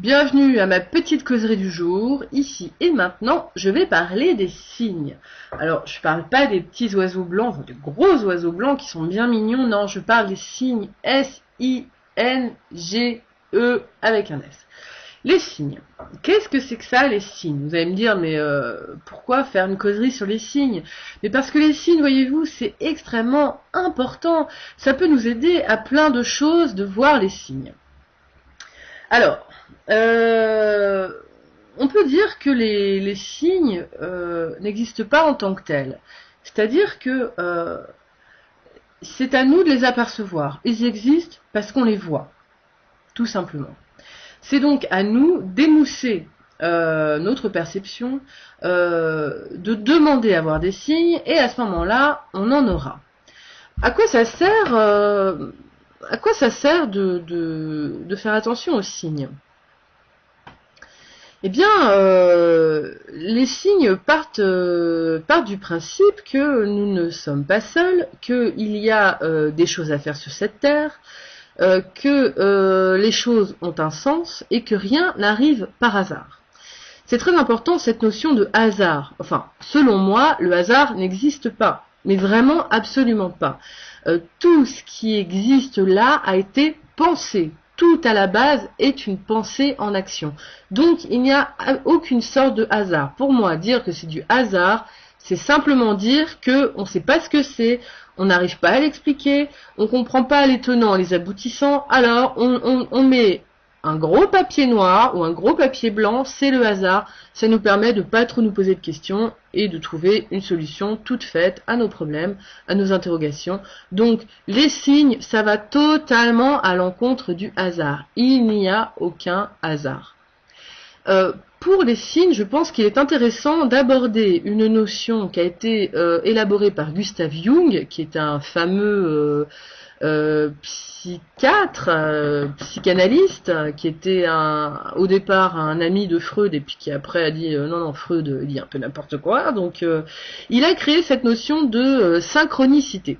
Bienvenue à ma petite causerie du jour. Ici et maintenant, je vais parler des cygnes. Alors, je parle pas des petits oiseaux blancs, enfin, des gros oiseaux blancs qui sont bien mignons. Non, je parle des cygnes. S-I-N-G-E avec un S. Les cygnes. Qu'est-ce que c'est que ça, les cygnes? Vous allez me dire, mais pourquoi faire une causerie sur les cygnes? Mais parce que les cygnes, voyez-vous, c'est extrêmement important. Ça peut nous aider à plein de choses de voir les cygnes. Alors, on peut dire que les signes n'existent pas en tant que tels. C'est-à-dire que c'est à nous de les apercevoir. Ils existent parce qu'on les voit, tout simplement. C'est donc à nous d'émousser notre perception, de demander à voir des signes, et à ce moment-là, on en aura. À quoi ça sert de faire attention aux signes? Eh bien, les signes partent du principe que nous ne sommes pas seuls, qu'il y a des choses à faire sur cette terre, que les choses ont un sens et que rien n'arrive par hasard. C'est très important cette notion de hasard. Enfin, selon moi, le hasard n'existe pas, mais vraiment absolument pas. Tout ce qui existe là a été pensé. Tout à la base est une pensée en action. Donc il n'y a aucune sorte de hasard. Pour moi, dire que c'est du hasard, c'est simplement dire que on ne sait pas ce que c'est, on n'arrive pas à l'expliquer, on ne comprend pas les tenants et les aboutissants, alors on met un gros papier noir ou un gros papier blanc, c'est le hasard. Ça nous permet de ne pas trop nous poser de questions et de trouver une solution toute faite à nos problèmes, à nos interrogations. Donc les signes, ça va totalement à l'encontre du hasard. Il n'y a aucun hasard. Pour les signes, je pense qu'il est intéressant d'aborder une notion qui a été élaborée par Gustav Jung, qui est un fameux psychiatre, psychanalyste, qui était au départ un ami de Freud et puis qui après a dit non, Freud dit un peu n'importe quoi. Donc il a créé cette notion de synchronicité.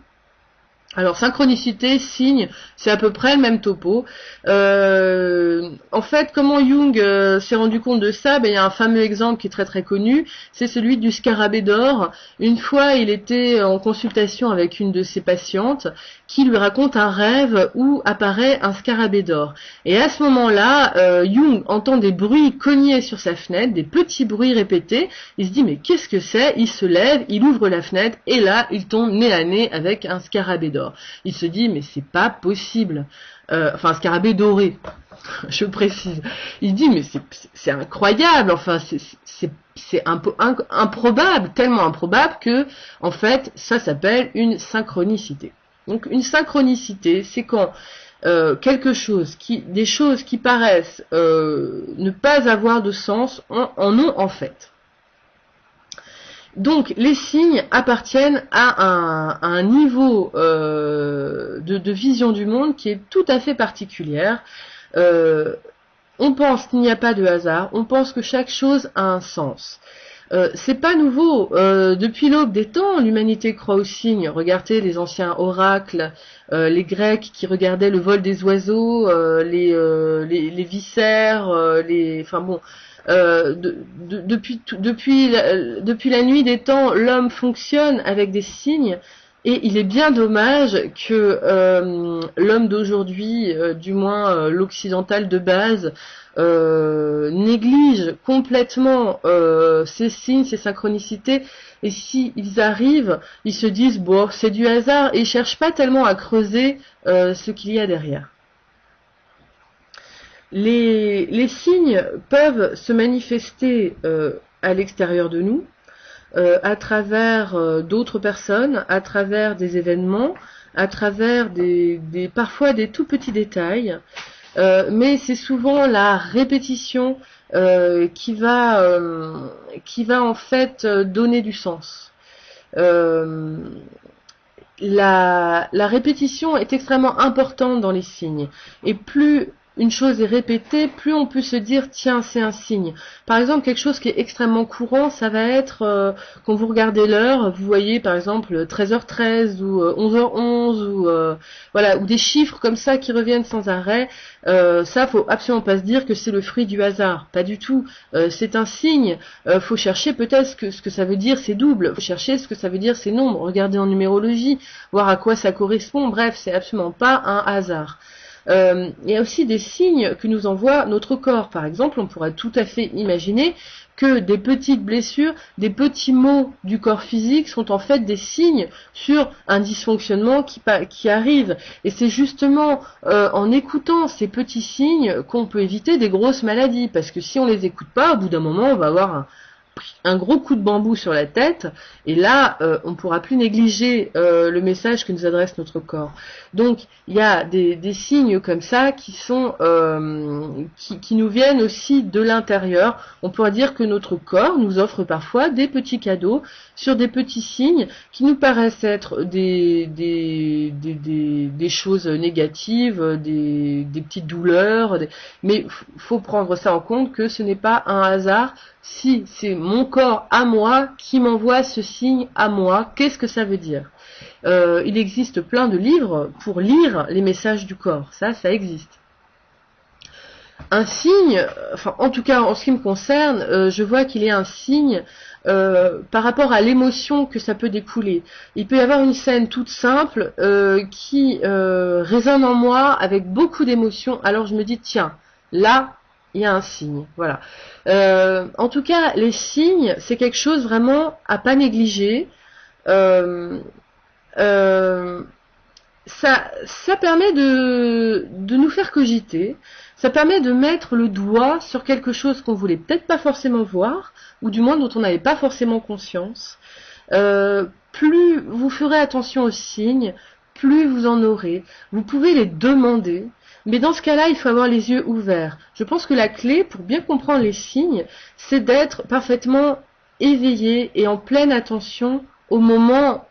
Alors synchronicité, signe, c'est à peu près le même topo. En fait, comment Jung s'est rendu compte de ça? Il y a un fameux exemple qui est très très connu, c'est celui du scarabée d'or. Une fois, il était en consultation avec une de ses patientes qui lui raconte un rêve où apparaît un scarabée d'or. Et à ce moment-là, Jung entend des bruits cogner sur sa fenêtre, des petits bruits répétés. Il se dit mais qu'est-ce que c'est? Il se lève, il ouvre la fenêtre et là, il tombe nez à nez avec un scarabée d'or. Il se dit mais c'est pas possible, enfin un scarabée doré, je précise. Il dit mais c'est incroyable, enfin c'est improbable, tellement improbable que en fait ça s'appelle une synchronicité. Donc une synchronicité, c'est quand des choses qui paraissent ne pas avoir de sens en ont en fait. Donc les signes appartiennent à un niveau de vision du monde qui est tout à fait particulière. On pense qu'il n'y a pas de hasard, on pense que chaque chose a un sens. C'est pas nouveau. Depuis l'aube des temps, l'humanité croit aux signes. Regardez les anciens oracles, les Grecs qui regardaient le vol des oiseaux, les viscères, enfin bon. Depuis la nuit des temps, l'homme fonctionne avec des signes et il est bien dommage que l'homme d'aujourd'hui, du moins l'occidental de base, néglige complètement ces signes, ces synchronicités, et si ils arrivent, ils se disent bon c'est du hasard et ils cherchent pas tellement à creuser ce qu'il y a derrière. Les signes peuvent se manifester à l'extérieur de nous, à travers d'autres personnes, à travers des événements, à travers parfois des tout petits détails, mais c'est souvent la répétition qui va en fait donner du sens. La répétition est extrêmement importante dans les signes, et plus une chose est répétée, plus on peut se dire tiens, c'est un signe. Par exemple, quelque chose qui est extrêmement courant, ça va être quand vous regardez l'heure, vous voyez par exemple 13h13 ou 11h11 ou voilà, ou des chiffres comme ça qui reviennent sans arrêt. Ça, faut absolument pas se dire que c'est le fruit du hasard, pas du tout. C'est un signe. Faut chercher peut-être ce que ça veut dire, c'est double. Faut chercher ce que ça veut dire, c'est nombre. Regardez en numérologie, voir à quoi ça correspond. Bref, c'est absolument pas un hasard. Il y a aussi des signes que nous envoie notre corps. Par exemple, on pourrait tout à fait imaginer que des petites blessures, des petits maux du corps physique sont en fait des signes sur un dysfonctionnement qui arrive. Et c'est justement en écoutant ces petits signes qu'on peut éviter des grosses maladies. Parce que si on les écoute pas, au bout d'un moment, on va avoir un gros coup de bambou sur la tête, et là, on ne pourra plus négliger le message que nous adresse notre corps. Donc, il y a des signes comme ça qui sont qui nous viennent aussi de l'intérieur. On pourrait dire que notre corps nous offre parfois des petits cadeaux sur des petits signes qui nous paraissent être des choses négatives, des petites douleurs, mais faut prendre ça en compte que ce n'est pas un hasard. Si c'est mon corps à moi qui m'envoie ce signe à moi, qu'est-ce que ça veut dire? Il existe plein de livres pour lire les messages du corps, ça existe. Un signe, enfin en tout cas en ce qui me concerne, je vois qu'il y a un signe par rapport à l'émotion que ça peut découler. Il peut y avoir une scène toute simple qui résonne en moi avec beaucoup d'émotions, alors je me dis tiens, là il y a un signe, voilà. En tout cas, les signes, c'est quelque chose vraiment à pas négliger. Ça permet de nous faire cogiter, ça permet de mettre le doigt sur quelque chose qu'on voulait peut-être pas forcément voir, ou du moins dont on n'avait pas forcément conscience. Plus vous ferez attention aux signes, plus vous en aurez. Vous pouvez les demander, mais dans ce cas-là, il faut avoir les yeux ouverts. Je pense que la clé pour bien comprendre les signes, c'est d'être parfaitement éveillé et en pleine attention au moment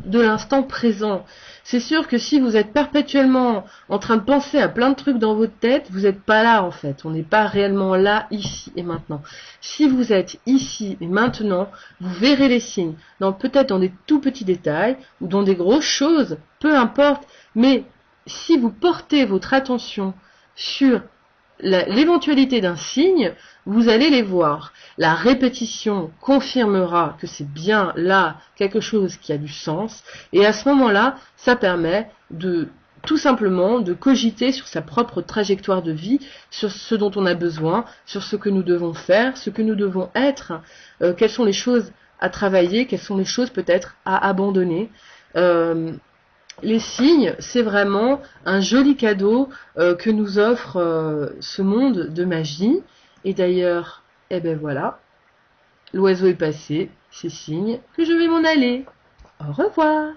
de l'instant présent. C'est sûr que si vous êtes perpétuellement en train de penser à plein de trucs dans votre tête, vous n'êtes pas là en fait. On n'est pas réellement là, ici et maintenant. Si vous êtes ici et maintenant, vous verrez les signes. Peut-être dans des tout petits détails ou dans des grosses choses, peu importe. Mais si vous portez votre attention sur l'éventualité d'un signe, vous allez les voir. La répétition confirmera que c'est bien là quelque chose qui a du sens, et à ce moment-là, ça permet de tout simplement de cogiter sur sa propre trajectoire de vie, sur ce dont on a besoin, sur ce que nous devons faire, ce que nous devons être, quelles sont les choses à travailler, quelles sont les choses peut-être à abandonner. Les signes, c'est vraiment un joli cadeau que nous offre ce monde de magie. Et d'ailleurs, eh ben voilà, l'oiseau est passé, c'est signe que je vais m'en aller. Au revoir.